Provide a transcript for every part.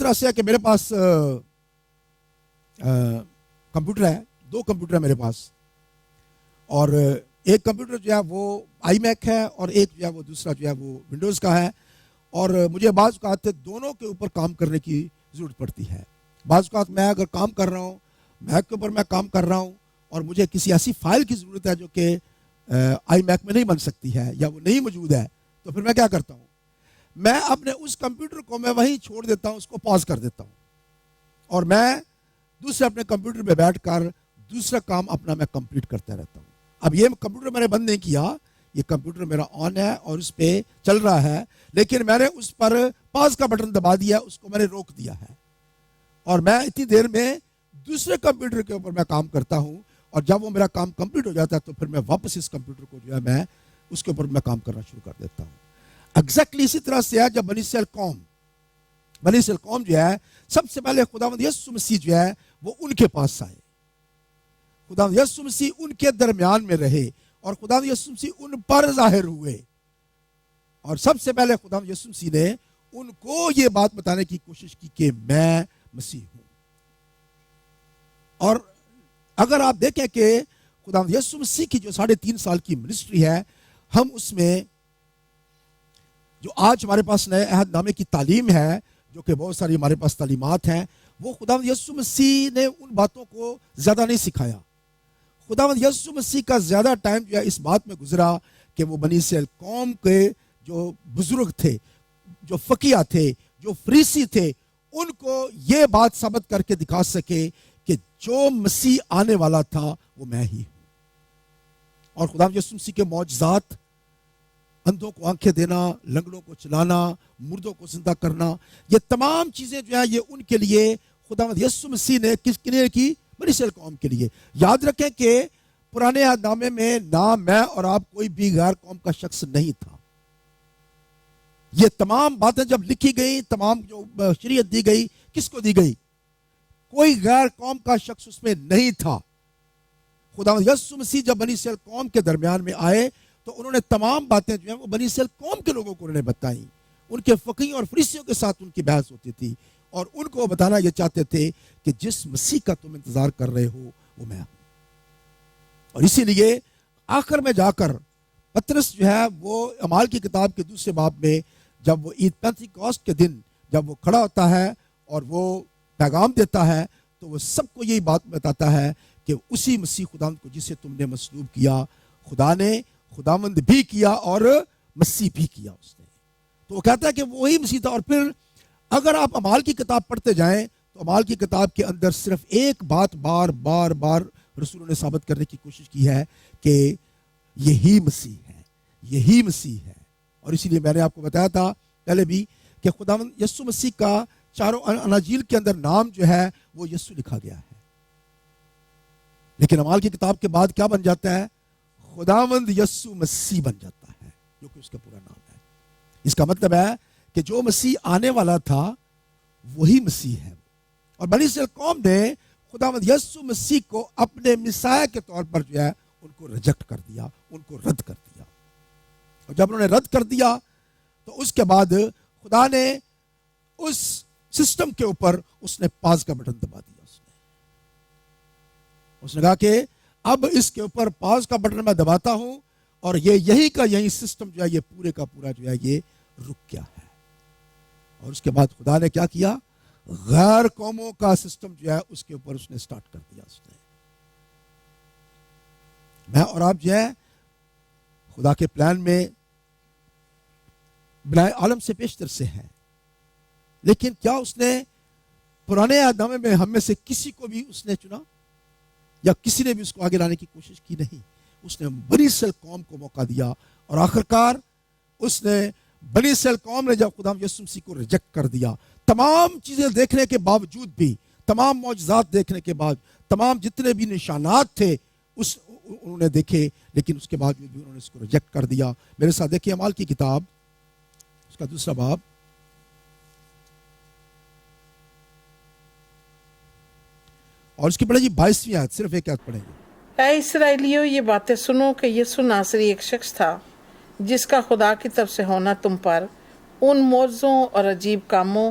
طرح سے ہے کہ میرے پاس کمپیوٹر ہے، 2 کمپیوٹر ہے میرے پاس، اور ایک کمپیوٹر جو ہے وہ آئی میک ہے اور ایک جو ہے وہ دوسرا جو ہے وہ ونڈوز کا ہے، اور مجھے بعض اوقات دونوں کے اوپر کام کرنے کی ضرورت پڑتی ہے۔ بعض اوقات میں اگر کام کر رہا ہوں، میک کے اوپر میں کام کر رہا ہوں اور مجھے کسی ایسی فائل کی ضرورت ہے جو کہ آئی میک میں نہیں بن سکتی ہے یا وہ نہیں موجود ہے، تو پھر میں کیا کرتا ہوں، میں اپنے اس کمپیوٹر کو میں وہیں چھوڑ دیتا ہوں، اس کو پاز کر دیتا ہوں، اور میں دوسرے اپنے کمپیوٹر پہ بیٹھ کر دوسرا کام اپنا میں کمپلیٹ کرتا رہتا ہوں۔ اب یہ کمپیوٹر میں نے بند نہیں کیا، یہ کمپیوٹر میرا آن ہے اور اس پہ چل رہا ہے، لیکن میں نے اس پر پاز کا بٹن دبا دیا، اس کو میں نے روک دیا ہے، اور میں اتنی دیر میں دوسرے کمپیوٹر کے اوپر میں کام کرتا ہوں، اور جب وہ میرا کام کمپلیٹ ہو جاتا ہے تو پھر میں واپس اس کمپیوٹر کو جو ہے میں اس کے اوپر میں کام کرنا شروع کر دیتا ہوں۔ ایگزیکٹلی اسی طرح سے ہے جب بنی اسرائیل قوم جو ہے سب سے پہلے خداوند یسوع مسیح جو ہے وہ ان کے پاس آئے، خداوند یسوع مسیح ان کے درمیان میں رہے اور خداوند یسوع مسیح ان پر ظاہر ہوئے، اور سب سے پہلے خداوند یسوع مسیح نے ان کو یہ بات بتانے کی کوشش کی کہ میں مسیح ہوں۔ اور اگر آپ دیکھیں کہ خداوند یسوع مسیح کی جو 3.5 سال کی منسٹری ہے، ہم اس میں جو آج ہمارے پاس نئے عہد نامے کی تعلیم ہے، جو کہ بہت ساری ہمارے پاس تعلیمات ہیں، وہ خداوند یسوع مسیح نے ان باتوں کو زیادہ نہیں سکھایا۔ خداوند یسوع مسیح کا زیادہ ٹائم جو ہے اس بات میں گزرا کہ وہ بنی اسرائیل قوم کے جو بزرگ تھے، جو فقیہ تھے، جو فریسی تھے، ان کو یہ بات ثابت کر کے دکھا سکے کہ جو مسیح آنے والا تھا وہ میں ہی ہوں۔ اور خداوند یسوع مسیح کے معجزات، اندھوں کو آنکھیں دینا، لنگڑوں کو چلانا، مردوں کو زندہ کرنا، یہ تمام چیزیں جو ہیں یہ ان کے لیے خداوند یسوع مسیح نے کس کے لیے کی؟ بنی اسرائیل قوم کے لیے۔ یاد رکھیں کہ پرانے عہد نامے میں نہ میں اور آپ کوئی بھی غیر قوم کا شخص نہیں تھا۔ یہ تمام باتیں جب لکھی گئی، تمام جو شریعت دی گئی، کس کو دی گئی؟ کوئی غیر قوم کا شخص اس میں نہیں تھا۔ خداوند یسوع مسیح جب بنی اسرائیل قوم کے درمیان میں آئے تو انہوں نے تمام باتیں جو ہیں وہ بنی اسرائیل قوم کے لوگوں کو انہوں نے بتائیں۔ ان کے فقیہوں اور فریسیوں کے ساتھ ان کی بحث ہوتی تھی، اور ان کو بتانا یہ چاہتے تھے کہ جس مسیح کا تم انتظار کر رہے ہو وہ میں ہوں۔ اور اسی لیے آخر میں جا کر پطرس جو ہے وہ اعمال کی کتاب کے 2 باب میں جب وہ عید پینتیکوست کے دن جب وہ کھڑا ہوتا ہے اور وہ پیغام دیتا ہے تو وہ سب کو یہی بات بتاتا ہے کہ اسی مسیح خداوند کو جسے تم نے مصلوب کیا، خدا نے خداوند بھی کیا اور مسیح بھی کیا اس نے۔ تو وہ کہتا ہے کہ وہی مسیح تھا۔ اور پھر اگر آپ اعمال کی کتاب پڑھتے جائیں تو اعمال کی کتاب کے اندر صرف ایک بات بار بار رسولوں نے ثابت کرنے کی کوشش کی ہے کہ یہی مسیح ہے، یہی مسیح ہے۔ اور اسی لیے میں نے آپ کو بتایا تھا پہلے بھی کہ خداوند یسوع مسیح کا چاروں اناجیل کے اندر نام جو ہے وہ یسوع لکھا گیا ہے، لیکن اعمال کی کتاب کے بعد کیا بن جاتا ہے؟ خداوند یسوع مسیح بن جاتا ہے، جو کہ اس کا پورا نام ہے۔ اس کا مطلب ہے کہ جو مسیح آنے والا تھا وہی مسیح ہے۔ اور بنی اسرائیل قوم نے خداوند یسوع مسیح کو اپنے مسیح کے طور پر جو ہے ان کو ریجیکٹ کر دیا، ان کو رد کر دیا۔ اور جب انہوں نے رد کر دیا تو اس کے بعد خدا نے اس سسٹم کے اوپر اس نے پاز کا بٹن دبا دیا۔ اس نے کہا کہ اب اس کے اوپر پاز کا بٹن میں دباتا ہوں اور یہ یہی کا یہی سسٹم جو ہے یہ پورے کا پورا جو ہے یہ رک گیا ہے۔ اور اس کے بعد خدا نے کیا کیا؟ غیر قوموں کا سسٹم جو ہے اس کے اوپر اس نے سٹارٹ کر دیا۔ اس نے میں اور آپ جو ہے خدا کے پلان میں بنائے عالم سے پیشتر سے ہے، لیکن کیا اس نے پرانے عہد نامے میں ہم میں سے کسی کو بھی اس نے چنا یا کسی نے بھی اس کو آگے لانے کی کوشش کی؟ نہیں۔ اس نے بنی اسرائیل قوم کو موقع دیا، اور آخرکار اس نے بنی اسرائیل قوم نے جب خداوند یسوع مسیح کو ریجیکٹ کر دیا، تمام چیزیں دیکھنے کے باوجود بھی، تمام معجزات دیکھنے کے بعد، تمام جتنے بھی نشانات تھے انہوں نے دیکھے، لیکن اس کے باوجود بھی انہوں نے اس کو ریجیکٹ کر دیا۔ میرے ساتھ دیکھیے اعمال کی کتاب اس کا 2 باب، اور اس کی پڑھیں جی 22ویں آیت، صرف ایک آیت پڑھیں گے۔ اے اسرائیلیوں، یہ باتیں سنو کہ یسوع ناصری ایک شخص تھا جس کا خدا کی طرف سے ہونا تم پر ان معجزوں اور عجیب کاموں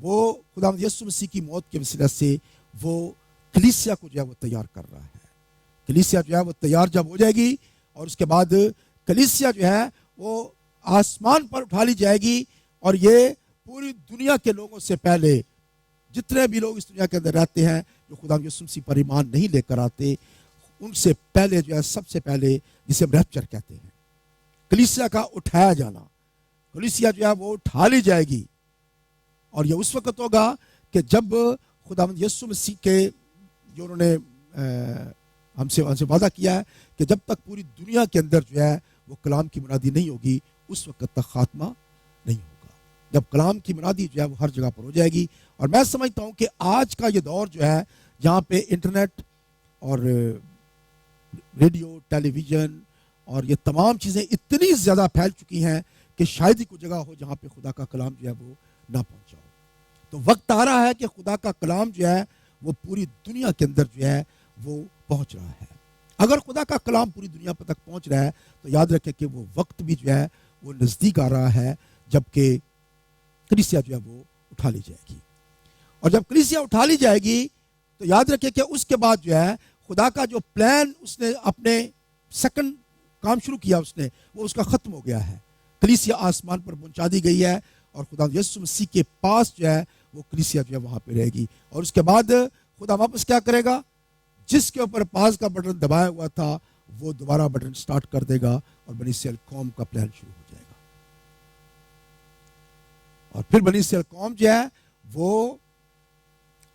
وہ خداوند یسوع مسیح کی موت کے وسیلہ سے وہ کلیسیا کو جو ہے وہ تیار کر رہا ہے. کلیسیا جو ہے وہ تیار جب ہو جائے گی اور اس کے بعد کلیسیا جو ہے وہ آسمان پر اٹھا لی جائے گی, اور یہ پوری دنیا کے لوگوں سے پہلے جتنے بھی لوگ اس دنیا کے اندر رہتے ہیں جو خداوند یسوع مسیح پر ایمان نہیں لے کر آتے, ان سے پہلے جو ہے سب سے پہلے جسے ہم ریپچر کہتے ہیں, کلیسیا کا اٹھایا جانا, کلیسیا جو ہے وہ اٹھا لی جائے گی. اور یہ اس وقت ہوگا کہ جب خداوند یسوع مسیح کے جو انہوں نے ہم سے وعدہ کیا ہے کہ جب تک پوری دنیا کے اندر جو ہے وہ کلام کی منادی نہیں ہوگی اس وقت تک خاتمہ نہیں ہوگا. جب کلام کی منادی جو ہے وہ ہر جگہ پر ہو جائے گی. اور میں سمجھتا ہوں کہ آج کا یہ دور جو ہے جہاں پہ انٹرنیٹ اور ریڈیو ٹیلی ویژن اور یہ تمام چیزیں اتنی زیادہ پھیل چکی ہیں کہ شاید ہی کوئی جگہ ہو جہاں پہ خدا کا کلام جو ہے وہ نہ پہنچا ہو. تو وقت آ رہا ہے کہ خدا کا کلام جو ہے وہ پوری دنیا کے اندر جو ہے وہ پہنچ رہا ہے. اگر خدا کا کلام پوری دنیا پر تک پہنچ رہا ہے تو یاد رکھیں کہ وہ وقت بھی جو ہے وہ نزدیک آ رہا ہے جبکہ کلیسیا جو ہے وہ اٹھا لی جائے گی. اور جب کلیسیا اٹھا لی جائے گی تو یاد رکھیں کہ اس کے بعد جو ہے خدا کا جو پلان اس نے اپنے سیکنڈ کام شروع کیا وہ اس کا ختم ہو گیا ہے. کلیسیا آسمان پر پہنچا دی گئی ہے اور خدا یسوع مسیح کے پاس جو ہے وہ کلیسیا جو ہے وہاں پہ رہے گی. اور اس کے بعد خدا واپس کیا کرے گا, جس کے اوپر پاس کا بٹن دبایا ہوا تھا وہ دوبارہ بٹن سٹارٹ کر دے گا اور بنی اسرائیل قوم کا پلان شروع ہو جائے گا. اور پھر بنی اسرائیل قوم جو ہے وہ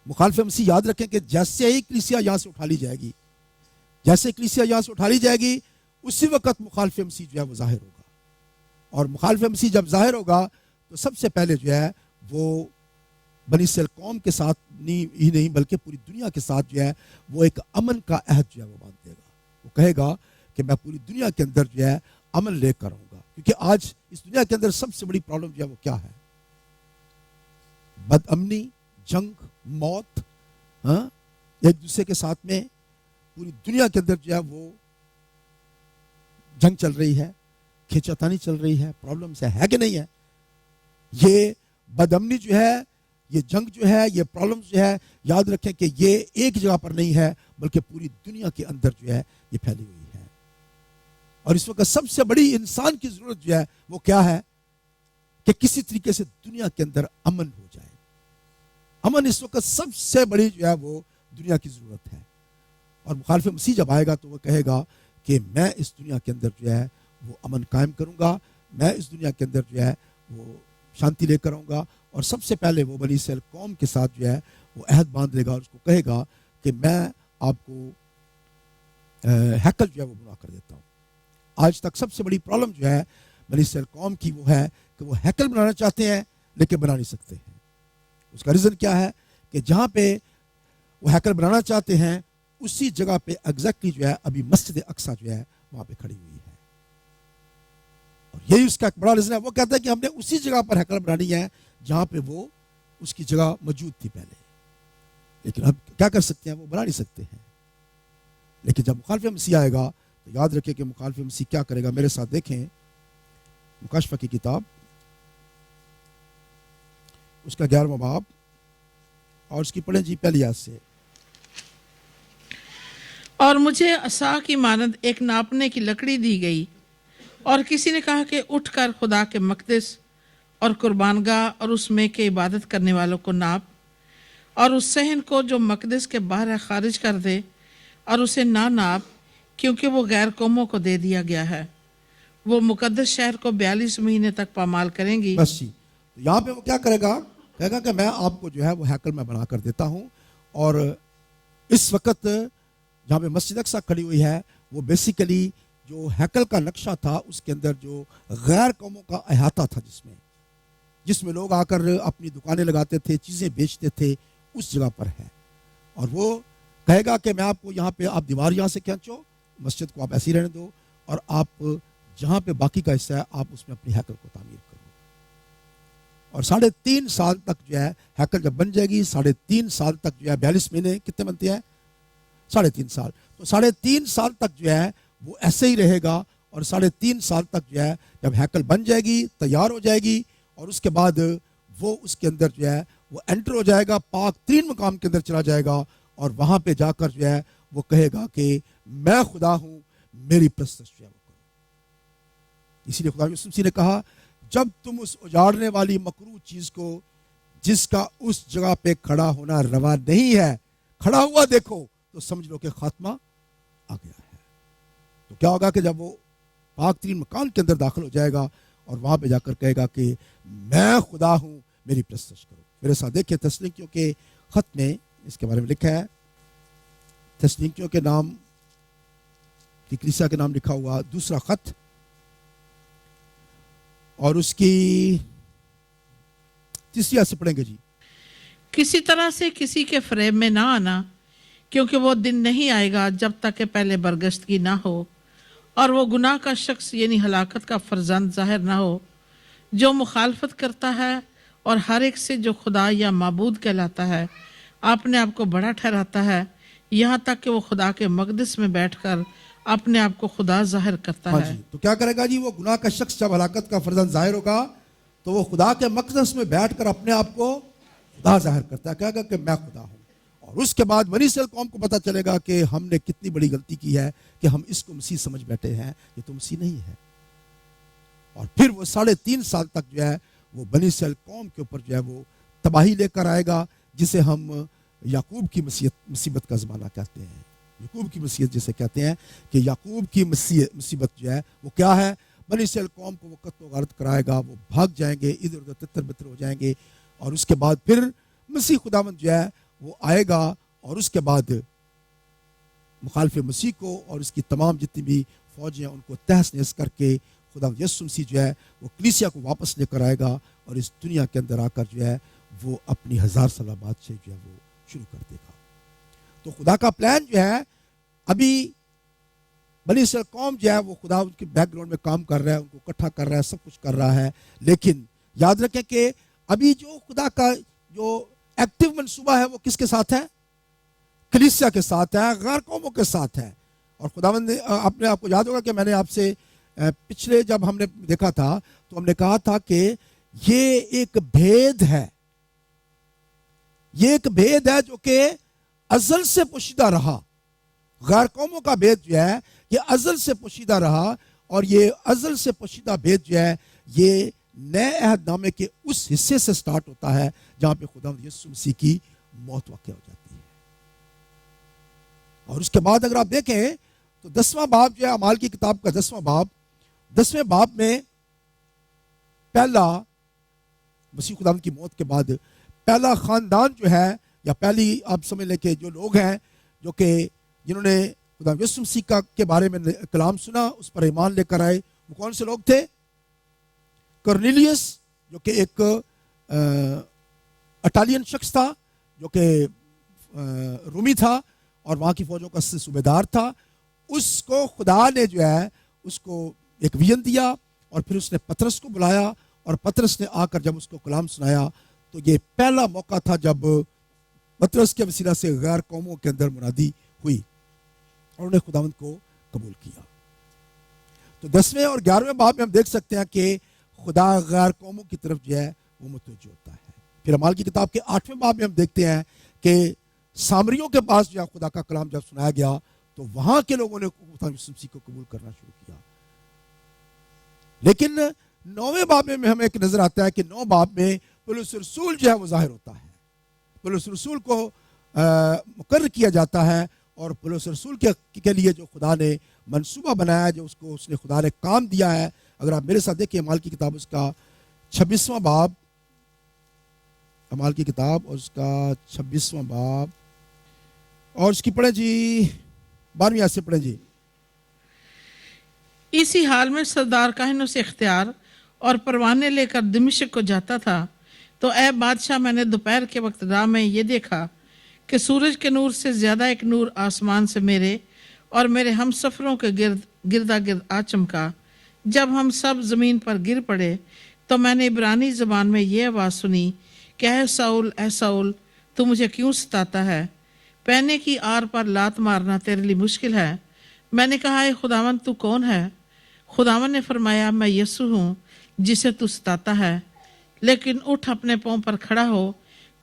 مخالف مسیح, یاد رکھیں کہ جیسے ہی کلیسیا یہاں سے اٹھا لی جائے گی, جیسے کلیسیا یہاں سے اٹھا لی جائے گی اسی وقت مخالف مسیح جو ہے وہ ظاہر ہوگا. اور مخالف مسیح جب ظاہر ہوگا تو سب سے پہلے جو ہے وہ بنی اسرائیل قوم کے ساتھ ہی نہیں بلکہ پوری دنیا کے ساتھ جو ہے وہ ایک امن کا عہد جو ہے وہ باندھ دے گا. وہ کہے گا کہ میں پوری دنیا کے اندر جو ہے امن لے کر آؤں گا. کیونکہ آج اس دنیا کے اندر سب سے بڑی پرابلم جو ہے وہ کیا ہے, بد امنی, جنگ, موت, ایک دوسرے کے ساتھ میں پوری دنیا کے اندر جو ہے وہ جنگ چل رہی ہے, کھینچا تانی چل رہی ہے, پرابلمز ہے کہ نہیں ہے. یہ بد امنی جو ہے, یہ جنگ جو ہے, یہ پرابلمز جو ہے, یاد رکھیں کہ یہ ایک جگہ پر نہیں ہے بلکہ پوری دنیا کے اندر جو ہے یہ پھیلی ہوئی ہے. اور اس وقت سب سے بڑی انسان کی ضرورت جو ہے وہ کیا ہے کہ کسی طریقے سے دنیا کے اندر امن ہو جائے. امن اس وقت سب سے بڑی جو ہے وہ دنیا کی ضرورت ہے. اور مخالف مسیح جب آئے گا تو وہ کہے گا کہ میں اس دنیا کے اندر جو ہے وہ امن قائم کروں گا, میں اس دنیا کے اندر جو ہے وہ شانتی لے کر آؤں گا. اور سب سے پہلے وہ بنی اسرائیل قوم کے ساتھ جو ہے وہ عہد باندھ لے گا اور اس کو کہے گا کہ میں آپ کو ہیکل جو ہے وہ بنا کر دیتا ہوں. آج تک سب سے بڑی پرابلم جو ہے بنی اسرائیل قوم کی وہ ہے کہ وہ ہیکل بنانا چاہتے ہیں لیکن بنا نہیں سکتے ہیں. اس کا ریزن کیا ہے کہ جہاں پہ وہ ہیکل بنانا چاہتے ہیں اسی جگہ پہ ایگزیکٹلی جو ہے ابھی مسجد اقصی جو ہے وہاں پہ کھڑی ہوئی ہے. اور یہی اس کا ایک بڑا ریزن ہے. وہ کہتا ہے کہ ہم نے اسی جگہ پر ہیکل بنانی ہے جہاں پہ وہ اس کی جگہ موجود تھی پہلے, لیکن اب کیا کر سکتے ہیں, وہ بنا نہیں سکتے ہیں. لیکن جب مخالف مسیح آئے گا تو یاد رکھیں کہ مخالف مسیح کیا کرے گا. میرے ساتھ دیکھیں مکاشفہ کی کتاب اس کا 11واں باب اور اس کی پڑھیں جی پہلی آیت سے. اور مجھے عصا کی مانند ایک ناپنے کی لکڑی دی گئی اور کسی نے کہا کہ اٹھ کر خدا کے مقدس اور قربان گاہ اور اس میں کے عبادت کرنے والوں کو ناپ اور اس صحن کو جو مقدس کے باہر ہے خارج کر دے اور اسے نہ ناپ کیونکہ وہ غیر قوموں کو دے دیا گیا ہے. وہ مقدس شہر کو 42 مہینے تک پامال کریں گی. بس جی, تو یہاں پہ وہ کیا کرے گا, کہے گا کہ میں آپ کو جو ہے وہ ہیکل میں بنا کر دیتا ہوں. اور اس وقت جہاں پہ مسجد اقصی کھڑی ہوئی ہے وہ بیسیکلی جو ہیکل کا نقشہ تھا اس کے اندر جو غیر قوموں کا احاطہ تھا جس میں لوگ آ کر اپنی دکانیں لگاتے تھے, چیزیں بیچتے تھے, اس جگہ پر ہے. اور وہ کہے گا کہ میں آپ کو یہاں پہ, آپ دیوار یہاں سے کھینچو, مسجد کو آپ ایسے ہی رہنے دو اور آپ جہاں پہ باقی کا حصہ ہے آپ اس میں اپنی ہیکل کو تعمیر کرو. اور 3.5 سال تک جو ہے ہیکل جب بن جائے گی, 3.5 سال تک جو ہے 42 مہینے کتنے بنتے ہیں 3.5 سال, تو 3.5 سال تک جو ہے وہ ایسے ہی رہے گا. اور 3.5 سال تک جو ہے جب ہیکل بن جائے گی, تیار ہو جائے گی, اور اس کے بعد وہ اس کے اندر جو ہے وہ انٹر ہو جائے گا, پاک ترین مقام کے اندر چلا جائے گا, اور وہاں پہ جا کر جو ہے وہ کہے گا کہ میں خدا ہوں, میری پرستش جو ہے وہ کرو. اسی لیے خدا یسوع مسیح نے کہا جب تم اس اجاڑنے والی مکروہ چیز کو جس کا اس جگہ پہ کھڑا ہونا روا نہیں ہے کھڑا ہوا دیکھو تو سمجھ لو کہ خاتمہ آ گیا ہے. تو کیا ہوگا کہ جب وہ پاک ترین مکان کے اندر داخل ہو جائے گا اور وہاں پہ جا کر کہے گا کہ میں خدا ہوں, میری پرستش کرو. میرے ساتھ دیکھیں تسلونیکیوں کے خط میں اس کے بارے میں لکھا ہے. تسلونیکیوں کے نام کی کلیسیا کے نام لکھا ہوا دوسرا خط, اور اس کی تیسری آیت سے پڑھیں گے جی. کسی طرح سے کسی کے فریب میں نہ آنا, کیونکہ وہ دن نہیں آئے گا جب تک کہ پہلے برگشتگی نہ ہو اور وہ گناہ کا شخص یعنی ہلاکت کا فرزند ظاہر نہ ہو, جو مخالفت کرتا ہے اور ہر ایک سے جو خدا یا معبود کہلاتا ہے اپنے آپ کو بڑا ٹھہراتا ہے, یہاں تک کہ وہ خدا کے مقدس میں بیٹھ کر اپنے آپ کو خدا ظاہر کرتا ہے. جی, تو کیا کرے گا جی؟ وہ گناہ کا شخص جب ہلاکت کا فرزند ظاہر ہوگا تو وہ خدا کے مقدس میں بیٹھ کر اپنے آپ کو خدا ظاہر کرتا ہے, کہے گا کہ میں خدا ہوں. اور اس کے بعد بنی اسرائیل قوم کو پتہ چلے گا کہ ہم نے کتنی بڑی غلطی کی ہے کہ ہم اس کو مسیح سمجھ بیٹھے ہیں, یہ تو مسیح نہیں ہے. اور پھر وہ 3.5 سال تک جو ہے وہ بنی اسرائیل قوم کے اوپر جو ہے وہ تباہی لے کر آئے گا, جسے ہم یعقوب کی مصیبت کا زمانہ کہتے ہیں. یعقوب کی مصیبت جسے کہتے ہیں کہ یعقوب کی مصیبت جو ہے وہ کیا ہے؟ بنی اسرائیل قوم کو وہ قتل و غارت کرائے گا, وہ بھاگ جائیں گے, ادھر ادھر تتر بتر ہو جائیں گے, اور اس کے بعد پھر مسیح خداوند جو ہے وہ آئے گا, اور اس کے بعد مخالف مسیح کو اور اس کی تمام جتنی بھی فوجیں ہیں ان کو تہس نہس کر کے خداوند یسوع مسیح جو ہے وہ کلیسیا کو واپس لے کر آئے گا, اور اس دنیا کے اندر آ کر جو ہے وہ اپنی 1000 سالہ بادشاہی جو ہے وہ شروع کر دے گا. تو خدا کا پلان جو ہے, ابھی بنی اسرائیل قوم جو ہے وہ خدا ان کے بیک گراؤنڈ میں کام کر رہا ہے, ان کو اکٹھا کر رہا ہے, سب کچھ کر رہا ہے, لیکن یاد رکھیں کہ ابھی جو خدا کا جو ایکٹیو منصوبہ ہے وہ کس کے ساتھ ہے؟ کلیسیا کے ساتھ ہے, غیر قوموں کے ساتھ ہے. اور خداوند نے اپنے آپ کو یاد ہوگا کہ میں نے آپ سے پچھلے جب ہم نے دیکھا تھا تو ہم نے کہا تھا کہ یہ ایک بھید ہے, یہ ایک بھید ہے جو کہ ازل سے پوشیدہ رہا. غیر قوموں کا بھید جو ہے یہ ازل سے پوشیدہ رہا, اور یہ ازل سے پوشیدہ بھید جو ہے یہ نئے عہد نامے کے اس حصے سے سٹارٹ ہوتا ہے جہاں پہ خداوند یسوع مسیح کی موت واقع ہو جاتی ہے. اور اس کے بعد اگر آپ دیکھیں تو 10واں باب جو ہے اعمال کی کتاب کا 10واں باب, 10ویں باب میں پہلا مسیح خداوند کی موت کے بعد پہلا خاندان جو ہے, یا پہلی آپ سمجھ لیں کہ جو لوگ ہیں جو کہ جنہوں نے خداوند یسوع مسیح کے بارے میں کلام سنا, اس پر ایمان لے کر آئے, وہ کون سے لوگ تھے؟ کرنیلیس جو کہ ایک اٹالین شخص تھا, جو کہ رومی تھا اور وہاں کی فوجوں کا صوبیدار تھا. اس کو خدا نے جو ہے اس کو ایک ویژن دیا, اور پھر اس نے پطرس کو بلایا, اور پطرس نے آ کر جب اس کو کلام سنایا تو یہ پہلا موقع تھا جب پطرس کے وسیلہ سے غیر قوموں کے اندر منادی ہوئی اور انہیں خداوند کو قبول کیا. تو 10ویں اور 11ویں باب میں ہم دیکھ سکتے ہیں کہ خدا غیر قوموں کی طرف جو ہے وہ متوجہ ہوتا ہے. پھر اعمال کی کتاب کے 8ویں باب میں ہم دیکھتے ہیں کہ سامریوں کے پاس جو ہے خدا کا کلام جب سنایا گیا تو وہاں کے لوگوں نے یسوع مسیح کو قبول کرنا شروع کیا. لیکن 9ویں باب میں ہمیں ایک نظر آتا ہے کہ 9 باب میں پولس رسول جو ہے وہ ظاہر ہوتا ہے. پولس رسول کو مقرر کیا جاتا ہے, اور پولس رسول کے لیے جو خدا نے منصوبہ بنایا ہے, جو اس نے خدا نے کام دیا ہے. اگر آپ میرے ساتھ دیکھیں اعمال کی کتاب اس کا 26واں باب, اعمال کی کتاب اور اس کا 26واں باب, اور اس کی پڑھیں جی 12ویں آیت سے پڑھیں جی. اسی حال میں سردار کاہنوں سے اختیار اور پروانے لے کر دمشق کو جاتا تھا, تو اے بادشاہ, میں نے دوپہر کے وقت راہ میں یہ دیکھا کہ سورج کے نور سے زیادہ ایک نور آسمان سے میرے اور میرے ہم سفروں کے گردا گرد آ چمکا. جب ہم سب زمین پر گر پڑے تو میں نے عبرانی زبان میں یہ آواز سنی کہ اے ساؤل, تو مجھے کیوں ستاتا ہے؟ پہنے کی آر پر لات مارنا تیرے لیے مشکل ہے. میں نے کہا, اے خداوند, تو کون ہے؟ خداوند نے فرمایا, میں یسوع ہوں جسے تو ستاتا ہے. لیکن اٹھ, اپنے پاؤں پر کھڑا ہو,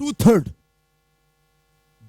2/3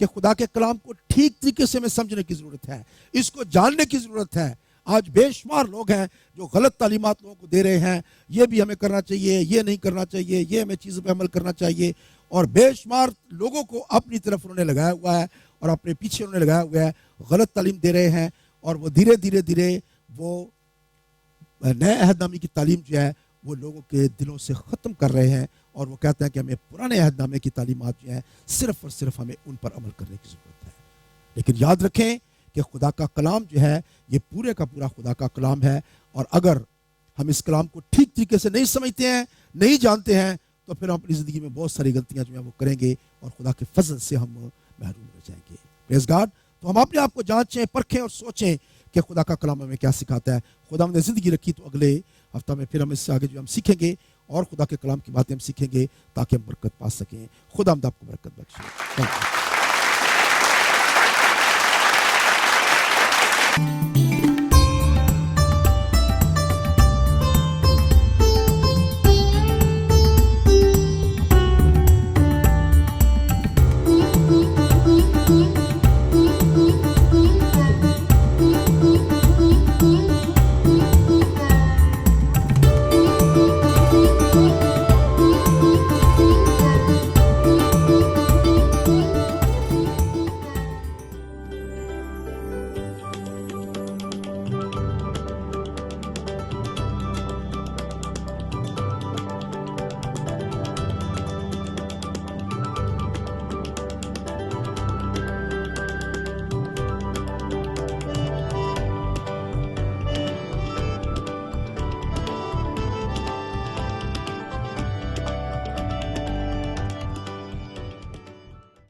کہ خدا کے کلام کو ٹھیک طریقے سے ہمیں سمجھنے کی ضرورت ہے, اس کو جاننے کی ضرورت ہے. آج بے شمار لوگ ہیں جو غلط تعلیمات لوگوں کو دے رہے ہیں, یہ بھی ہمیں کرنا چاہیے, یہ نہیں کرنا چاہیے, یہ ہمیں چیزوں پہ عمل کرنا چاہیے, اور بے شمار لوگوں کو اپنی طرف انہوں نے لگایا ہوا ہے اور اپنے پیچھے انہوں نے لگایا ہوا ہے, غلط تعلیم دے رہے ہیں, اور وہ دھیرے دھیرے وہ نئے عہد نامے کی تعلیم جو ہے وہ لوگوں کے دلوں سے ختم کر رہے ہیں, اور وہ کہتے ہیں کہ ہمیں پرانے عہد نامے کی تعلیمات جو ہیں صرف اور صرف ہمیں ان پر عمل کرنے کی ضرورت ہے. لیکن یاد رکھیں کہ خدا کا کلام جو ہے یہ پورے کا پورا خدا کا کلام ہے, اور اگر ہم اس کلام کو ٹھیک طریقے سے نہیں سمجھتے ہیں, نہیں جانتے ہیں, تو پھر ہم اپنی زندگی میں بہت ساری غلطیاں جو ہیں وہ کریں گے اور خدا کے فضل سے ہم محروم رہ جائیں گے. پریز گاڈ. تو ہم اپنے آپ کو جانچیں, پرکھیں اور سوچیں کہ خدا کا کلام ہمیں کیا سکھاتا ہے. خدا ہم نے زندگی رکھی تو اگلے ہفتہ میں پھر ہم اس سے آگے جو ہم سیکھیں گے اور خدا کے کلام کی باتیں ہم سیکھیں گے تاکہ ہم برکت پا سکیں. خدا ہم آپ کو برکت بخشے.